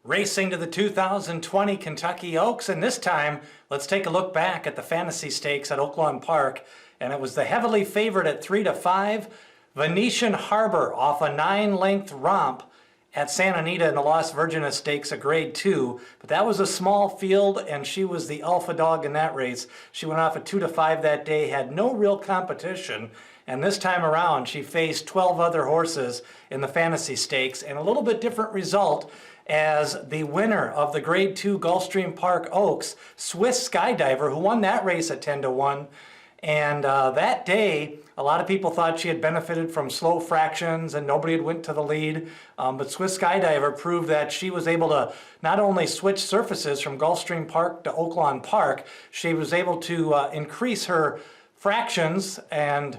Racing to the 2020 Kentucky Oaks, and this time let's take a look back at the Fantasy Stakes at Oaklawn Park, and it was the heavily favored at 3-5 Venetian Harbor off a 9-length romp at Santa Anita in the Las Virgenes Stakes, a grade 2, but that was a small field and she was the alpha dog in that race. She went off at 2-5 that day, had no real competition, and this time around she faced 12 other horses in the Fantasy Stakes, and a little bit different result as the winner of the grade 2 Gulfstream Park Oaks, Swiss Skydiver, who won that race at 10-1. And that day, a lot of people thought she had benefited from slow fractions and nobody had went to the lead. But Swiss Skydiver proved that she was able to not only switch surfaces from Gulfstream Park to Oaklawn Park, she was able to increase her fractions and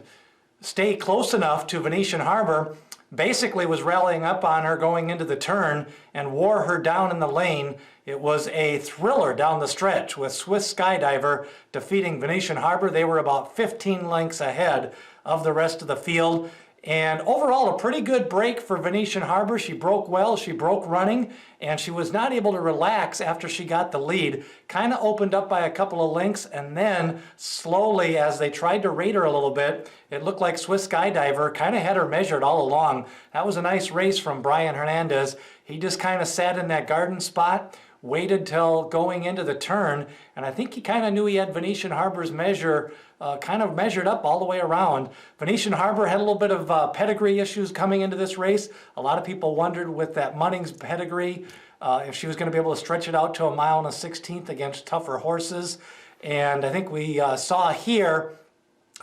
stay close enough to Venetian Harbor. Basically was rallying up on her going into the turn and wore her down in the lane. It was a thriller down the stretch with Swiss Skydiver defeating Venetian Harbor. They were about 15 lengths ahead of the rest of the field. And overall, a pretty good break for Venetian Harbor. She broke well, she broke running, and she was not able to relax after she got the lead. Kind of opened up by a couple of lengths, and then slowly, as they tried to rate her a little bit, it looked like Swiss Skydiver kind of had her measured all along. That was a nice race from Brian Hernandez. He just kind of sat in that garden spot, waited till going into the turn, and I think he kind of knew he had Venetian Harbor's measure kind of measured up all the way around. Venetian Harbor had a little bit of pedigree issues coming into this race. A lot of people wondered with that Munnings pedigree if she was going to be able to stretch it out to 1 1/16 against tougher horses. And I think we saw here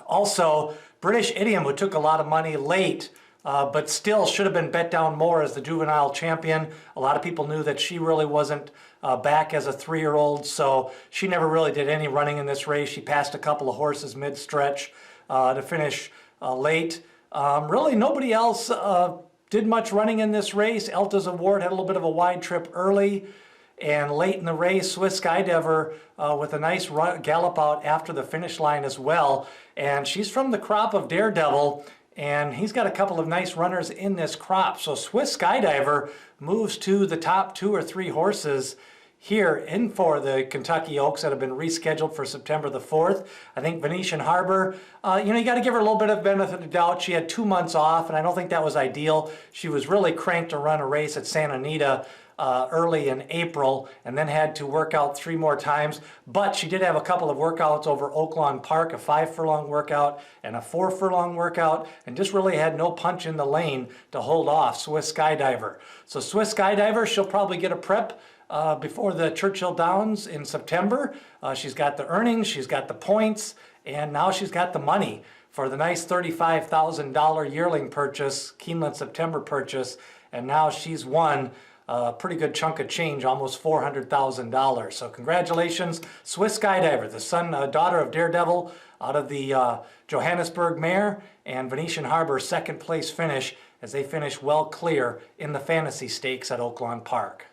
also British Idiom, who took a lot of money late, but still should have been bet down more as the juvenile champion. A lot of people knew that she really wasn't back as a 3-year-old, so she never really did any running in this race. She passed a couple of horses mid-stretch to finish late. Really nobody else did much running in this race. Elta's Award had a little bit of a wide trip early, and late in the race, Swiss Skydiver with a nice gallop out after the finish line as well. And she's from the crop of Daredevil, and he's got a couple of nice runners in this crop. So Swiss Skydiver moves to the top 2 or 3 horses here in for the Kentucky Oaks that have been rescheduled for September the 4th. I think Venetian Harbor, you got to give her a little bit of benefit of doubt. She had 2 months off, and I don't think that was ideal. She was really cranked to run a race at Santa Anita early in April, and then had to work out 3 more times. But she did have a couple of workouts over Oaklawn Park, a 5-furlong workout and a 4-furlong workout, and just really had no punch in the lane to hold off Swiss Skydiver. So Swiss Skydiver, she'll probably get a prep before the Churchill Downs in September. She's got the earnings, she's got the points, and now she's got the money for the nice $35,000 yearling purchase, Keeneland September purchase, and now she's won a pretty good chunk of change, almost $400,000. So congratulations, Swiss Skydiver, the daughter of Daredevil out of the Johannesburg Mare, and Venetian Harbor 2nd place finish as they finish well clear in the Fantasy Stakes at Oaklawn Park.